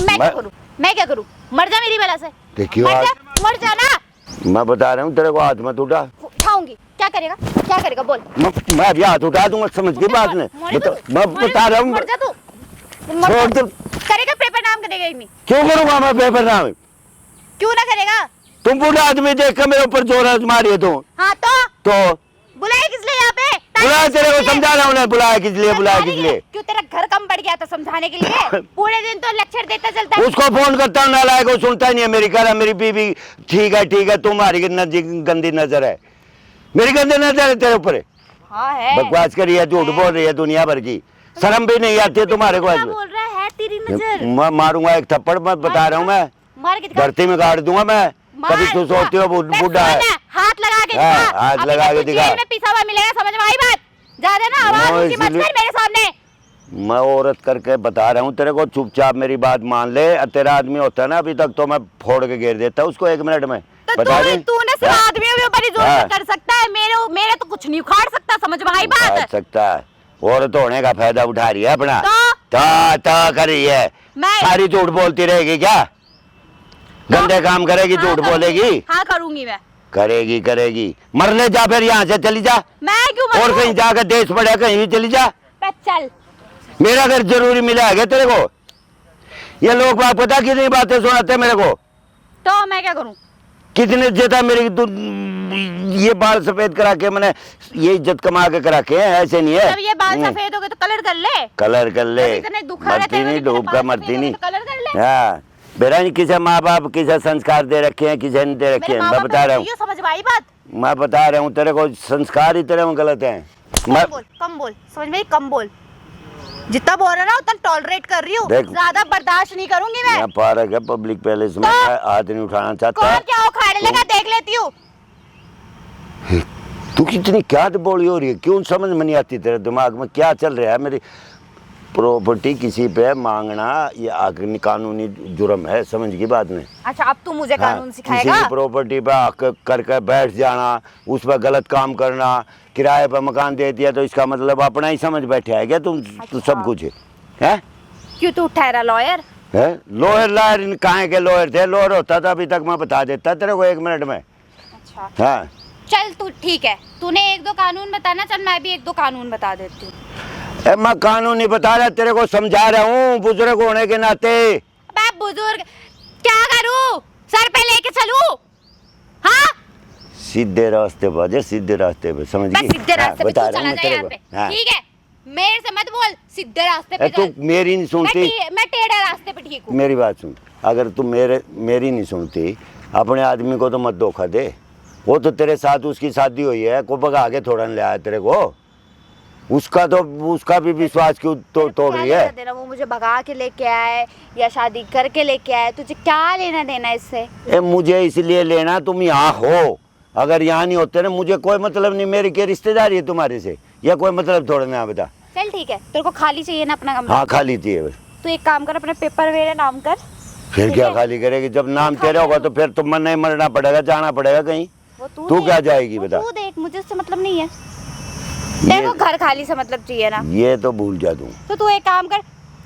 मैं क्या करूँ? मैं क्या करूँ? मर जा मेरी बला से। देखियो मर आज- जा, मर जा ना। मैं बता रहा हूँ तेरे को, हाथ मत उठा। उठाऊंगी। क्या करेगा? क्या करेगा? बोल। मैं अभी हाथ उठा दूंगा, समझ गई बात ने? मैं बता रहा हूँ, मर जा तू। छोड़ दो। करेगा पेपर नाम करेगा ही नहीं। क्यों करूँगा मैं पेपर नाम? क्यों ना करेगा? तुम बूढ़ा आदमी देख कर मेरे ऊपर जोर मारिए तू हाँ तो बुलाए किस लिए यहाँ पे? बुलाया, तेरे को समझा रहा हूँ ना, बुलाया किस लिए, बुलाया किस लिए? क्यों तेरा घर कम पड़ गया था समझाने के लिए? पूरे दिन तो लेक्चर देता चलता है। उसको फोन करता हूँ, नालायक, वो सुनता नहीं है मेरी। कह रहा मेरी बीवी ठीक है, तुम्हारी गंदी नजर है, मेरी गंदी नजर है तेरे ऊपर। हाँ है। बकवास करी है, झूठ बोल रही है दुनिया भर की, शर्म भी नहीं आती है तुम्हारे को। क्या बोल रहा है? तेरी नजर। मैं मारूंगा एक थप्पड़, मैं बता रहा हूँ, मैं मार के दिखा। धरती में गाड़ दूंगा मैं। कभी तू सोचती हो बूढ़ा है? हाथ लगा के हाँ, दिखा। हाथ अभी लगा तक के तुझे दिखा। जेल में पिसा हुआ मिलेगा, समझ में आई बात? ज्यादा ना आवाज मैं ऊंची मत इसीलिए- कर मेरे सामने। मैं औरत करके बता रहा हूँ तेरे को, चुपचाप मेरी बात मान ले। तेरा आदमी होता है ना, अभी तक तो मैं फोड़ के घेर देता उसको 1 मिनट में। तो बता दे। तूने सिर्फ हाँ, आदमियों के ऊपर ही जोर हाँ। कर सकता है, मेरे तो कुछ नहीं उखाड़ सकता, समझ में आई उखाड़ बात? सकता है, औरत होने का फायदा उठा रही है अपना। तो तो कर रही है, मैं सारी झूठ बोलती रहेगी क्या? गंदे काम करेगी, हाँ, झूठ करूंगी। बोलेगी? हाँ करूंगी मैं। करेगी। मरने जा, फिर यहाँ से चली जा, मैं क्यों और मरूं? कहीं जाकर देश पड़े, कहीं भी चली जा। पे चल। मेरा घर जरूरी मिला है क्या तेरे को? ये लोग बात पता कितनी बातें सुनाते हैं मेरे को, तो मैं क्या करूं? कितनी इज्जत है मेरी। ये बाल सफेद करा के मैंने ये इज्जत कमा के करा के, ऐसे नहीं है। जब ये बाल सफेद हो गए तो कलर कर ले। कलर कर ले, जब इतने दुखा रहते मरती हैं, नहीं, तो डूब बाल का सफेद मरती हो गए नहीं। तो कलर कर ले। हाँ बेरा नहीं, किसे माँ बाप किसे संस्कार दे रखे हैं, किसे नहीं दे रखे मेरे हैं, माँ मैं बाप बता रहा हूँ। तो समझ में आई बात? मैं बता रहा हूँ तेरे को, संस्कार ही तेरे में गलत है। कम बोल, समझ में आई? कम बोल। जितना बोल रहा ना उतना टॉलरेट कर रही हूँ, देख। ज्यादा बर्दाश्त नहीं करूंगी मैं। यहाँ पार्क है, पब्लिक पैलेस में, तो? मैं हाथ नहीं उठाना चाहता। कौन क्या उखाड़ लेगा देख लेती हूँ। तू कितनी क्या बोली हो रही है, क्यों समझ में नहीं आती तेरे दिमाग में क्या चल रहा है? मेरी प्रॉपर्टी किसी पे मांगना ये कानूनी जुर्म है, समझ की बात नहीं? अच्छा अब तू मुझे कानून हाँ, सिखाएगा? किसी की प्रॉपर्टी पे हक करके बैठ जाना, उस पर गलत काम करना, किराए पर मकान दे दिया तो इसका मतलब अपना ही समझ बैठे है क्या तुम? तो सब कुछ है? क्यों तू ठहरा लॉयर? लॉयर कहाँ के लॉयर थे? लॉयर होता था अभी तक मैं बता देता तेरे को 1 मिनट में। अच्छा हाँ चल तू ठीक है, तूने एक दो कानून बताना, चल मैं भी एक दो कानून बता देती हूँ। मैं कानून नहीं बता रहा, तेरे को समझा रहा हूँ बुजुर्ग होने के नाते। मैं बुजुर्ग क्या करूँ, सर पे लेके चलूँ? हाँ सीधे रास्ते पर, सीधे रास्ते पे, समझ मैं गई? सीधे रास्ते पे, बता तू रहा चला हूँ जा तेरे यहाँ को। पे, हाँ। ठीक है? मेरे से मत बोल, सीधे रास्ते पे तू चल। मेरी नहीं सुनती, मैं टेढ़े रास्ते पे ठीक हूँ। मेरी बात सुन। अगर तू मेरी नहीं सुनती, अपने आदमी को तो मत धोखा दे। वो तो तेरे साथ उसकी शादी हुई है, को भगा के थोड़ा ले आया तेरे को। उसका भी विश्वास क्यों तोड़ रही है? देना, वो मुझे भगा के लेके आए या शादी करके लेके आए, तुझे क्या लेना देना इससे? मुझे इसलिए लेना, तुम यहाँ हो। अगर यहाँ नहीं होते ना, मुझे कोई मतलब नहीं। मेरी क्या रिश्तेदारी है तुम्हारे से, या कोई मतलब थोड़ा ना? बता। चल ठीक है, तेरे को खाली चाहिए ना अपना कमरा? हाँ खाली चाहिए बस। तू एक काम कर, अपने पेपर मेरे नाम कर। फिर ठीक क्या है? खाली करेगी? जब नाम तेरा होगा तो फिर तुम नहीं मरना पड़ेगा, जाना पड़ेगा कहीं। वो तू देख, क्या जाएगी वो बता? तू देख, मुझे उससे मतलब नहीं है। तेरे को घर खाली से मतलब चाहिए ना? ये तो भूल जा तू। तो तू एक काम कर,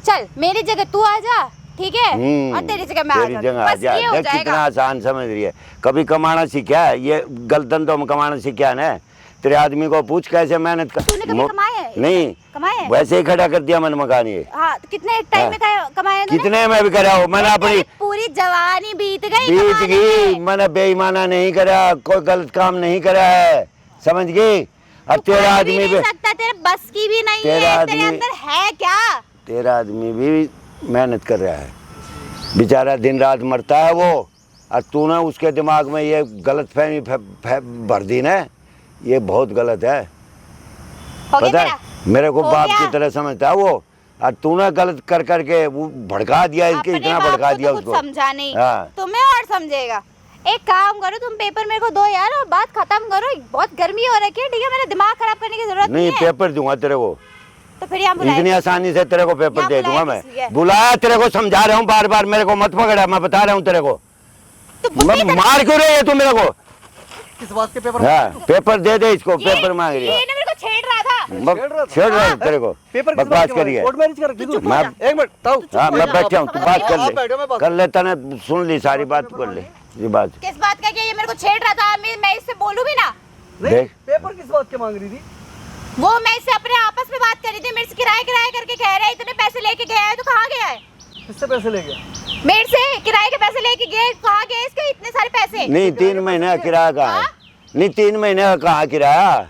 चल मेरी जगह तू आ जा, ठीक है? और तेरी जगह मैं आ तेरी जाती हूँ। जगह आ बस जा। ये हो देख कितना जाएगा। आसान समझ रही है। कभी कमाना सीखा है? ये गलत धंधों में कमाना सीखा है ना? तेरे आदमी को पूछ कैसे मेहनत कर। तूने कभी कमाया है? नहीं, कमाया है? वैसे ही खड़ा कर दिया मन मकान ये। हाँ, तो कितने टाइम में कमाया है तूने? कितने में भी करा हो, मैंने अपनी तेरी पूरी जवानी बीत गई बीत कमाने गई। में। मैंने बेईमाना नहीं करा, कोई गलत काम नहीं करा है, समझ गई? अब तू तेरा कर भी आदमी नहीं भी, सकता, तेरे बस की भी नहीं तेरा है, तेरे आदमी- अंदर है क्या? तेरा आदमी भी मेहनत कर रहा है बेचारा, दिन रात मरता है वो। और तूने उसके दिमाग में ये गलत फहमी भर दी ना, ये बहुत गलत है। हो गया पता है, तेरा? मेरे को हो बाप गया? की तरह समझता है वो। और तूने गलत कर करके वो भड़का दिया, इसके अपने इतना बाप भड़का को दिया तो उसको। कुछ समझा नहीं, हाँ। तुम्हें और समझेगा। एक काम करो, तुम पेपर मेरे को दो यार और बात खत्म करो। बहुत गर्मी हो रखी है, ठीक है? मेरा दिमाग खराब करने की जरूरत नहीं, है। पेपर दूंगा तेरे को, तो फिर यहाँ बुलाए इतनी आसानी से तेरे को पेपर यहाँ दे बुलाया दूंगा किस लिए? मैं। बुलाया तेरे को, समझा रहा हूँ बार बार, मेरे को मत पकड़ा, मैं बता रहा हूँ तेरे को। तो बुद्धि मैं कर- मार क्यों रही है तू मेरे को? किस बात के पेपर? हाँ, पेपर दे दे इसको, ये- पेपर मांग रही है। ये ना मेरे को छेड़ रहा था। छेड़ रहा है तेरे को, पेपर किस बकवास बात के करिए। कोर्ट मैरिज कर रखी तू? मैं एक मिनट ताऊ। हाँ, मैं बैठा हूँ, तू बात आप बैठो, मैं कर बात- ले, कर लेता ना, सुन ली सारी बात, कर ले ये बात। किस बात का? क्या ये मेरे को छेड़ रहा था? मैं इससे बोलूं भी ना? नहीं, देख। पेपर किस बात के मांग रही थी? वो मैं इससे अपने आपस में बात कर रही थी। मेरे से किराए किराए करके कह रहा है, इतने पैसे लेके गया है, तो कहाँ गया है? किससे पैसे ले गया? मेरे से किराए के पैसे लेके गए, कहाँ गए इसके इतने सारे पैसे? नहीं, 3 महीने का किराया कहाँ है? नहीं, 3 महीने का कहाँ किराया?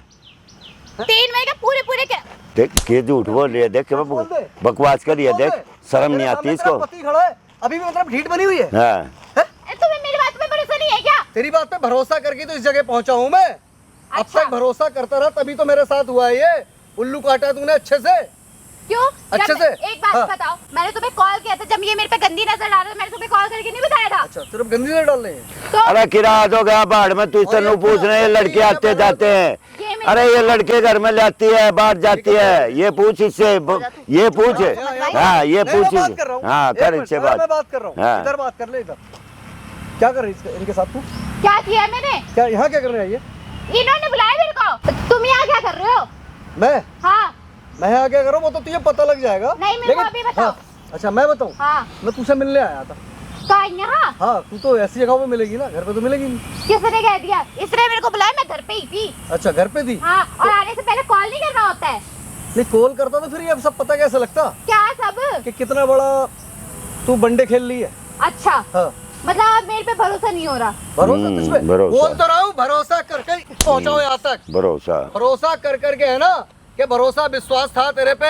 3 महीने का पूरे देख के झूठ बोल रही है, देख बोल दे। बकवास कर रही है, देख शर्म नहीं आती तेरे इसको। सामने तेरा पति खड़ा है, अभी भी मतलब ढीठ बनी हुई है। हाँ, तुम्हें मेरी बात पे भरोसा नहीं है क्या? तेरी बात पे भरोसा करके तो इस जगह पहुंचा हूँ मैं। अब अच्छा। तक भरोसा करता रहा, तभी तो मेरे साथ हुआ है ये। उल्लू काटा तूने अच्छे से। क्यों? अच्छे जब- से? एक बात हाँ। बताओ, मैंने तुम्हें कॉल किया था जब ये मेरे पे गंदी नजर डाल रहा था, मैंने तुम्हें कॉल करके नहीं बताया था? अच्छा, सिर्फ गंदी नजर डाल रही है। तो अरे किराया तो गया बाढ़ में, तू इस और ये पूछ रहे हैं, लड़के ये आते जाते ये हैं। मेरी- अरे ये लड़के घर में लाती है, बाहर जाती है, ये पूछ इससे, ये पूछ। हाँ, ये नहीं, मैं पूछ बात कर रहा हूँ। हाँ, एक कर मिनट, इससे मैं बात। बात कर रहा हूँ। हाँ। इधर बात कर ले, इधर। क्या कर रही है इनके साथ तू? क्या किया मैंने? क्या यहाँ क्या करने आई है? इन्होंने बुलाया मेरे को। तुम यहाँ क्या कर रहे हो? मैं हाँ मैं यहाँ क्या करूँ वो तो तुझे पता लग जाएगा। नहीं, मेरे को अभी बताओ। हाँ, अच्छा मैं बताऊँ? हाँ, मैं तुझसे मिलने आया था। कहाँ यहाँ? हाँ, तू तो ऐसी जगह पे मिलेगी ना, घर पे तो मिलेगी नहीं। किसने कह दिया? इसने मेरे को बुलाया, मैं घर पे ही थी। अच्छा, घर पे थी? हाँ, और आने से पहले कॉल नहीं करना होता है नहीं, कॉल करता तो फिर ये सब पता कैसे लगता क्या सब? कि कितना बड़ा तू बंडे खेल ली है। अच्छा, हाँ, मतलब अब मेरे पे भरोसा नहीं हो रहा। भरोसा तुझ पे? भरोसा। बोल तो रहा हूँ, भरोसा करके पहुंचाओ यहाँ तक। भरोसा। भरोसा कर करके है ना, कि भरोसा विश्वास था तेरे पे,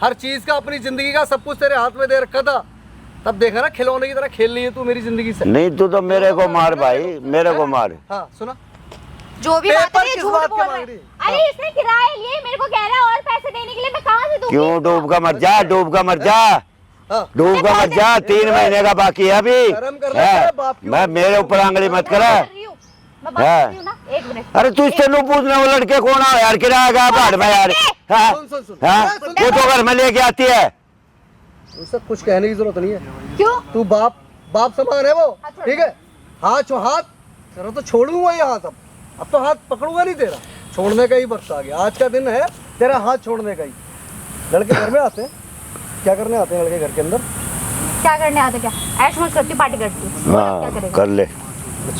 हर चीज का, अपनी जिंदगी का सब कुछ तेरे हाथ में दे रखा था। तब देखा ना, खिलौने की तरह खेल रही है तू मेरी जिंदगी से। नहीं, तू तो मेरे को मार भाई, मेरे को मार। हाँ, सुना? जो भी पेपर बात है, ये किस झूठ बात बोल के रहा है। मांग रही? अरे इसने किराया लिए, मेरे को कह रहा है और पैसे देने के लिए, मैं कहाँ से दूंगी? क्यों? डूब का मर जा, डूब का मर जा, हाँ, डूब का मर जा। 3 महीने का बाकी है अभी। शर्म कर ले, हाँ, बाप की मैं मेरे ऊपर आंगली मत करा। मैं बात कर रही हूँ ना, एक मिनट। अरे तू इससे नु पूछना, वो लड़के कौन है यार, किराया का बाढ़ में यार। हाँ, सुन, सुन, सुन। हाँ, सुन, वो तो घर में लेके आती है। उनसे कुछ कहने की जरूरत नहीं है। क्यों? तू बाप समान है वो, हाथ छोड़। ठीक है? हाथ तेरा तो छोड़ूंगा ही हाथ। अब तो हाथ पकड़ूंगा नहीं तेरा, छोड़ने का ही वक्त आ गया। आज का दिन है तेरा हाथ छोड़ने का ही। लड़के घर में आते हैं, क्या करने आते हैं लड़के घर के अंदर? क्या करने आते? क्या ऐश मौज करती, पार्टी करती? क्या हाँ, करेगा? कर ले,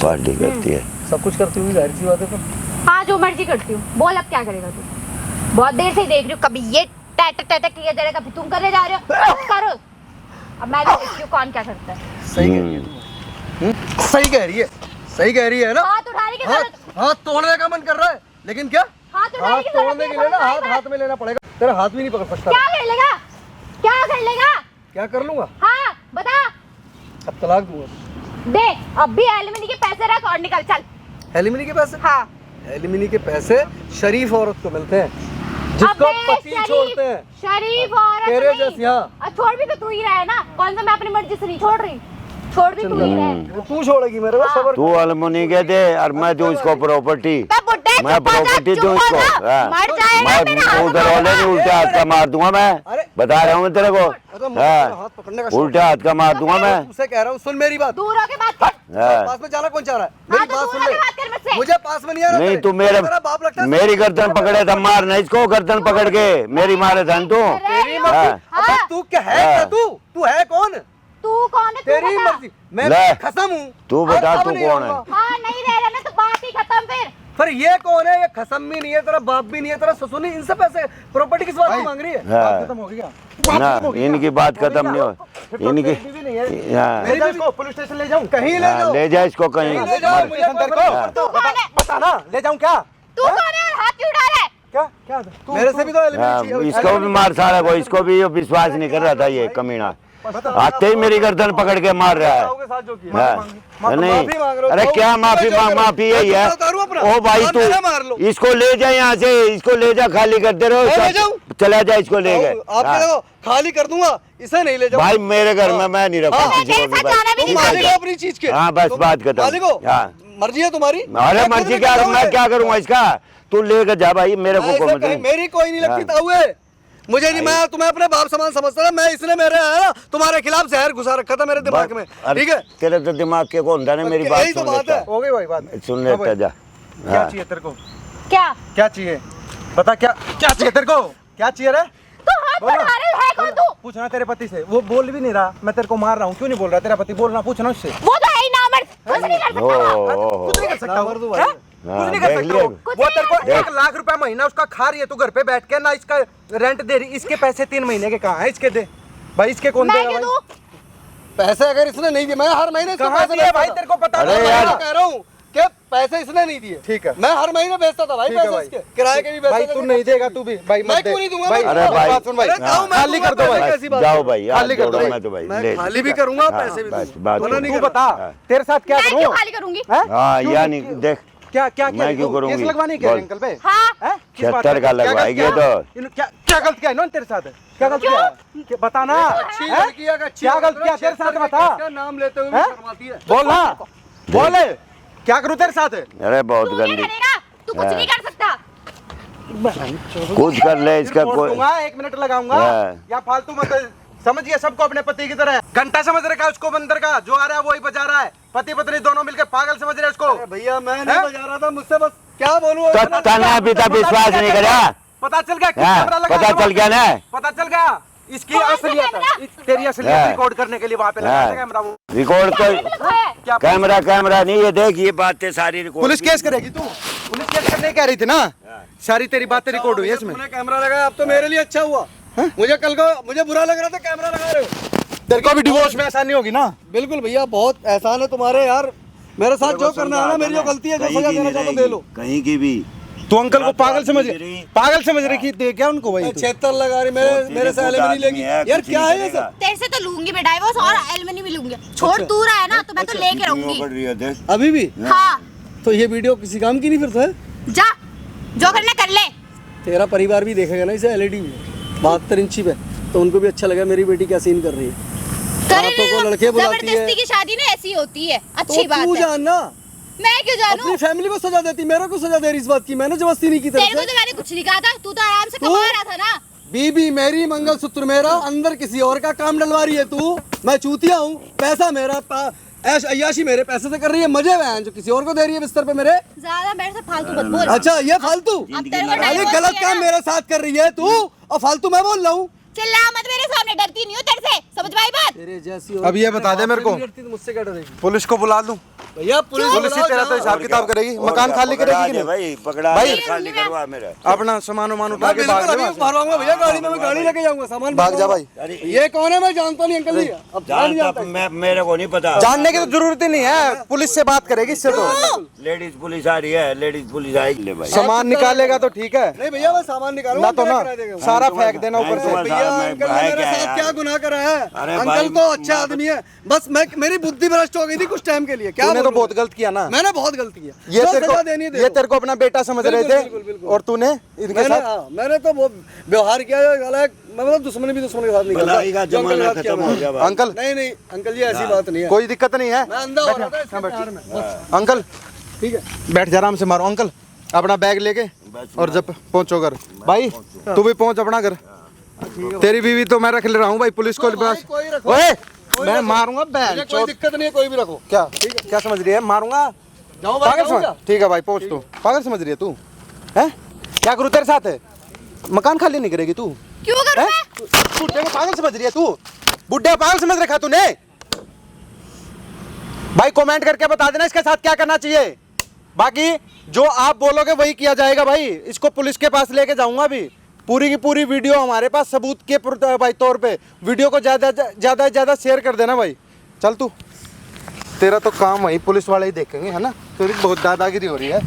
पार्टी करती है। सब कुछ करती हुई, जाहिर सी बात है। तो हाँ जो मर्जी करती हूँ, बोल अब क्या करेगा तू? बहुत देर से ही देख रही हूँ, कभी ये टैटक टैटक किया जा रहा है, कभी तुम करने जा रहे हो, अब करो। अब मैं भी देखती हूँ कौन क्या करता है। सही कह रही है तू। सही कह रही है, सही कह रही है ना। हाथ उठाने की जरूरत, हाथ तोड़ने का मन कर रहा है, लेकिन क्या हाथ उठाने हाथ की जरूरत तोड़ने नहीं के लिए ना है, हाथ में लेना पड़ेगा। तेरा हाथ भी नहीं पकड़ सकता। क्या कर लेगा? क्या कर लेगा? क्या कर लूंगा? हाँ बता। अब तलाक दूंगा। देख अब भी एलिमनी के पैसे रख और निकल चल। एलिमनी के पैसे? हाँ एलिमनी के पैसे शरीफ औरत को मिलते हैं, जिसको अबे पति छोड़ते हैं। शरीफ औरत तेरे नहीं। जैसी, हाँ। छोड़ भी तो तू ही रहा है ना, कौन सा मैं अपनी मर्जी से नहीं छोड़ रही, छोड़ भी तू ही रहा है। तू छोड़ेगी मेरे को? सबर तू अलमुनी के दे और मैं दूं इसको प्रॉपर्टी। मैं बुड्ढे मैं चुप हो जा, प्रॉपर्टी चुप दूं हो इसको। जा, हाँ। मर जाएगा मेरा। मैं उधर वाले नहीं उल्टे हाथ का मार दूंगा मैं, अरे। बता रहा हूँ तेरे को। अरे मुझे तेरा हाथ पकड़ने का शौक उल्टे हाथ का मार दूंगा मैं। तुझसे कह रहा हूँ, सुन मेरी बात। दूर होके बात कर। हाँ। पास में जाना कौन चाह रहा है? हाँ, मेरी तो बात दूर सुन होके ले। बात कर मुझसे। मुझे पास में नहीं आना। नहीं तेरे। तू मेरे तेरा बाप लगता है। मेरी गर्दन पकड़े था, मारना इसको गर्दन पकड़ के मेरी मारे था तू। तेरी हाँ। मर्जी। अबे तू क्या है? हाँ। क्या तू है कौन? तू कौन है? तू तेरी बता। मर्जी। मैं ले। खसम हूँ। तू बता अब तू नहीं कौन है? रहूंगा। हाँ नहीं रह रहा ना तो बात ही खत्म फिर। ये कौन है? ये खसम भी नहीं है, तेरा बाप भी नहीं है, तेरा ससुर नहीं। इनसे पैसे प्रॉपर्टी किस बात की मांग रही है? हाँ। खत्म हो गया। ना इनकी बात खत्म नहीं हो इनकी। हाँ। ले जाओ इसको, पुलिस स्टेशन ले जाऊं? कहीं ले हाँ, जाओ। ले जा इसको कहीं। ले जाओ, मुझे अंदर कोई को। फर्क तू कौन है? बता ना, ले जाऊं क्या? तू कौन है और हाथ क्यों उठा रहा है? क्या मेरे से भी तो हाँ, एलिमिनेट चाहिए। इसको भी मार सारा को, इसको भी ये विश्वास नहीं कर रहा था ये कमीना। आते ही मेरी गर्दन पकड़ के मार रहा है। के साथ जो किया। हाँ। माफी नहीं मांग रहे हो। अरे क्या माफी जो करो। माफी यही है। मैं उतारूं अपना? ओ भाई आप मेरा मार लो। तू इसको ले जा यहाँ से, इसको ले जा, खाली करते रहो। मैं ले जाऊं? चला जा इसको ले गए। आपके देखो खाली कर दूंगा, इसे नहीं ले जाऊं। भाई मेरे घर में मैं नहीं रखूँ हाँ। किसी को तेरे भी साथ भाई। जाना भी तुम नहीं मालिक हो चाहिए। अपनी चीज के। हाँ बस तुम बात खत्म। मालिक हो। हाँ। मर्जी है तुम्हारी। अरे मैं मर्जी खुद क्या, निकलता मैं हूँ। क्या करूँगा इसका? तू लेकर जा भाई, मेरे मैं को इसे कोई कहीं- मतलब मेरी कोई नहीं लगती हाँ। ताऊए। मुझे नहीं, मैं तुम्हें अपने बाप समान समझता था। मैं इसने मेरे है ना तुम्हारे खिलाफ जहर घुसा रखा था मेरे दिमाग में। अरे ठीक है, तेरे तो दिमाग के कौन था ना, मेरी बात यही तो सुन बात लेता है। हो गई भाई बात। सुन लेता जा। क्या हाँ। चाहिए तेरे को? क्या क्या चाहिए? बता क्या चाहिए तेरे को? क्या चाहिए रे? तू हाथ बोलो। बढ़ा रहा है कौन तू? पूछना तेरे पति से, वो बोल भी नहीं रहा। मैं तेरे को मार रहा हूँ, क्यों नहीं बोल रहा तेरा पति? बोलना, पूछना उससे। वो तो है ही नामर्द, कुछ नहीं कर ओ, सकता। ओ, ओ। कुछ नहीं कर सकता ना वो। मर दूं भाई। हैं? हाँ, कुछ नहीं कर देख सकता लिया। वो। कुछ वो नहीं तेरे को कर 1 लाख रुपया महीना उसका खा रही है तू घर पे बैठ के ना। इसका रेंट दे रही, इसके पैसे 3 महीने के कहाँ है? इसके दे भाई, इसके कौन मैं देगा क्यों भाई? पैसे दूं? अगर इसने नहीं दिए, मैं हर महीने इसको कहाँ पैसे दिए भेजता भाई? था। तेरे को पता अरे नहीं? यार। मैं कह रहा हूँ कि पैसे इसने नहीं दिए। ठीक है। मैं हर महीने भेजता था भाई ठीक है पैसे भाई। इसके, किराए के भी भेजता भाई था। तू नहीं देगा, तू भी भाई मैं मत दे। क्यों नहीं दूंगा भाई, भाई? अरे भाई। बात सुन भाई, अरे ताऊ, मैं खाली कर दो दूंगा भाई। पैसे। कैसी बात जाओ है? भाई, खाली हाथ कर दो जोड़ो, भाई। मैं तो भाई मैं ले। खाली भी करूंगा, हाँ, पैसे भी बस दूंगा। बात बोला खत्म। नहीं तू कर बता हाँ। तेरे साथ क्या मैं करूं? क्यों खाली करूंगी? हैं? हाँ क्यों या नहीं? नहीं देख क्या क्या क्या मैं क्यों करूंगी? केस लगवानी क्या बोल। अंकल पे? हाँ हैं? किस बात 76 का पे? क्या गलत लगवाएंगे किया? तो। क्या गलत किया इन्होंने तेरे साथ? क्या गलत किया? बता ना। अच्छी हैं? लड़की है, अच्छी क्या गलत किया तेरे साथ? बता। इसका नाम लेते हुए भी हैं? शर्माती है। बोल ना, बोल। क्या करूं तेरे साथ? अरे बहुत तू क्या गंदी। करेगा? तू कुछ हाँ। नहीं कर सकता। कुछ कर ले इसका रिपोर्ट कोई। दूंगा, 1 मिनट लगाऊंगा हाँ। या फालतू मत समझ गया। सबको अपने पति की तरह घंटा समझ रखा है उसको, बंदर का जो आ रहा है वही बजा रहा है। पति पत्नी दोनों मिलकर पागल समझ रहे हैं उसको। अरे भैया मैं नहीं हैं? बजा रहा था, मुझसे बस क्या बोलूं। तो इतना- तना भी तो विश्वास नहीं करा। पता चल गया? हाँ, कैमरा लगा पता है चल गया ना। पता चल गया इसकी कौन सा असलियत कैमरा? तेरी असलियत हाँ। रिकॉर्ड करने के लिए वहाँ पे लगा हाँ। था कैमरा। वो रिकॉर्ड तो दिखाया है। क्या कैमरा नहीं, ये देख ये बातें सारी रिकॉर्ड। पुलिस केस करेगी तू? पुलिस केस करने कह रही थी ना, सारी तेरी बातें रिकॉर्ड हुई है इसमें। तुमने कैमरा लगाया, अब तो मेरे लिए अच्छा हुआ। मुझे कल को मुझे बुरा लग रहा था कैमरा लगा रहे हो। तेरे को भी डिवोर्स में आसानी होगी ना। बिल्कुल भैया, बहुत एहसान है तुम्हारे यार। मेरे साथ जो करना है ना, मेरी जो गलती है, जो सजा देना चाहता हूं दे लो। कहीं की भी तू अंकल को पागल समझ मेरी- पागल समझ रही दे क्या उनको भाई? 76 लगा रही, मेरे से एलिमनी लेगी यार। क्या है ये सब? तेरे से तो लूंगी मैं डाइवोर्स और एलिमनी भी लूंगी। छोड़ तू रहा है ना तो मैं तो लेके रहूंगी। अभी भी? हाँ तो ये वीडियो किसी काम की नहीं फिर तो है? जा, जो करना कर ले। तेरा परिवार भी देखेगा ना इसे एलईडी में 72 इंची पे, तो उनको भी अच्छा लगा मेरी बेटी क्या सीन कर रही है। रातों को लड़के बुलाती है। जबरदस्ती की शादी ना ऐसी होती है, अच्छी तो बात तू है। जानना, मैं क्यों जानूं? अपनी फैमिली को सजा देती, मेरे को सजा दे रही इस बात की। मैंने जबरदस्ती नहीं की तेरे तरफ को से। तो मैंने कुछ नहीं कहा था, तू तो आराम से तू? कमा रहा था ना। बीबी मेरी, मंगलसूत्र मेरा, अंदर किसी और का काम डलवा रही है तू। मैं चूतिया हूँ, पैसा मेरा, ऐश अय्याशी मेरे पैसे से कर रही है, मजे में जो किसी और को दे रही है बिस्तर पे मेरे। ज्यादा मेरे से फालतू मत बोल। अच्छा ये फालतू, अब तेरे को अरे divorce गलत किया काम ना? मेरे साथ कर रही है तू, और फालतू मैं बोल रहा हूँ। चिल्ला मत मेरे सामने, डरती नहीं हूँ तेरे से, समझ भाई बात। तेरे जैसी अब ये बता दे मेरे को। मुझसे क्या डरेगी? पुलिस को बुला लूं? भैया पुलिस पुलिस ही तेरा तो हिसाब किताब करेगी, मकान खाली करेगी कि नहीं? भाई पकड़ा भाई, दे, खाली करवा मेरा। अपना सामान वामान उठा के भाग जा वहाँ से। मारवाऊंगा भैया गाड़ी में, मैं गाड़ी लेके जाऊंगा सामान भाग जा भाई। अरे ये कौन है मैं जानता नहीं अंकल जी, अब नहीं जानता जानता। मैं, मेरे को नहीं पता। जानने की तो जरूरत ही नहीं है, पुलिस से बात करेगी इससे तो। लेडीज पुलिस आ रही है, लेडीज पुलिस आएगी ले भाई। सामान निकालेगा तो ठीक है, नहीं भैया मैं सामान निकालूंगा, ना तो क्या ना करा देगा? सारा फेंक देना ऊपर से। भैया मैं अंकल भाई ने मेरे क्या साथ यार? क्या गुनाह करा है? अरे अंकल भाई, तो अच्छा आदमी है, बस मैं मेरी बुद्धि भ्रष्ट हो गई थी कुछ टाइम के लिए। क्या तूने तो बोलूं बहुत मैं? गलत किया ना। मैंने बहुत गलती किया। ये जो तेरे सजा को देनी है दे ये दो। तेरे को अपना बेटा समझ रहे बिल्कुल, थे बिल्कुल, बिल्कुल। और तूने इनके मैंने साथ हाँ, मैंने तो वो व्यवहार किया है गलत। मैं मतलब दुश्मन भी दुश्मन के साथ नहीं भलाई का जो अंकल जमाना के साथ किया खत्म हो मैंने। गया भाई। अंकल नहीं अंकल जी ऐसी बात नहीं है। कोई दिक्कत नहीं है। मैं अंधा हो रहा था इसके प्यार में, बस। अंकल ठीक है बैठ जा, आराम से मारो। अंकल अपना बैग लेके बस और जब पहुंचो घर भाई, तू भी पहुंच अपना घर। तेरी बीवी तो मैं रख ले रहा हूँ भाई, पुलिस को भाई, कोई रखो। ओए कोई मैं रखो। मारूंगा बैग। मुझे कोई दिक्कत नहीं है, कोई भी रखो। क्या क्या समझ रही है? मारूंगा जाओ भाई, पागल जाओ समझ? क्या? ठीक है भाई पहुंच तू। पागल समझ रही है तू? हैं क्या करूँ तेरे साथ है? मकान खाली नहीं करेगी तू? क्यों करूं हैं? मैं? तू तेरे को पागल समझ रही है तू? बुढ़े पागल समझ रखा तूने? भाई कमेंट करके बता देना इसके साथ क्या करना चाहिए। बाकी जो आप बोलोगे वही किया जाएगा भाई। इसको पुलिस के पास लेके जाऊंगा भी। पूरी की पूरी वीडियो हमारे पास सबूत के भाई तौर पे। वीडियो को ज्यादा शेयर कर देना भाई। चल तू, तेरा तो काम वही पुलिस वाले ही देखेंगे है ना। तेरी बहुत दादागिरी हो रही है। चल।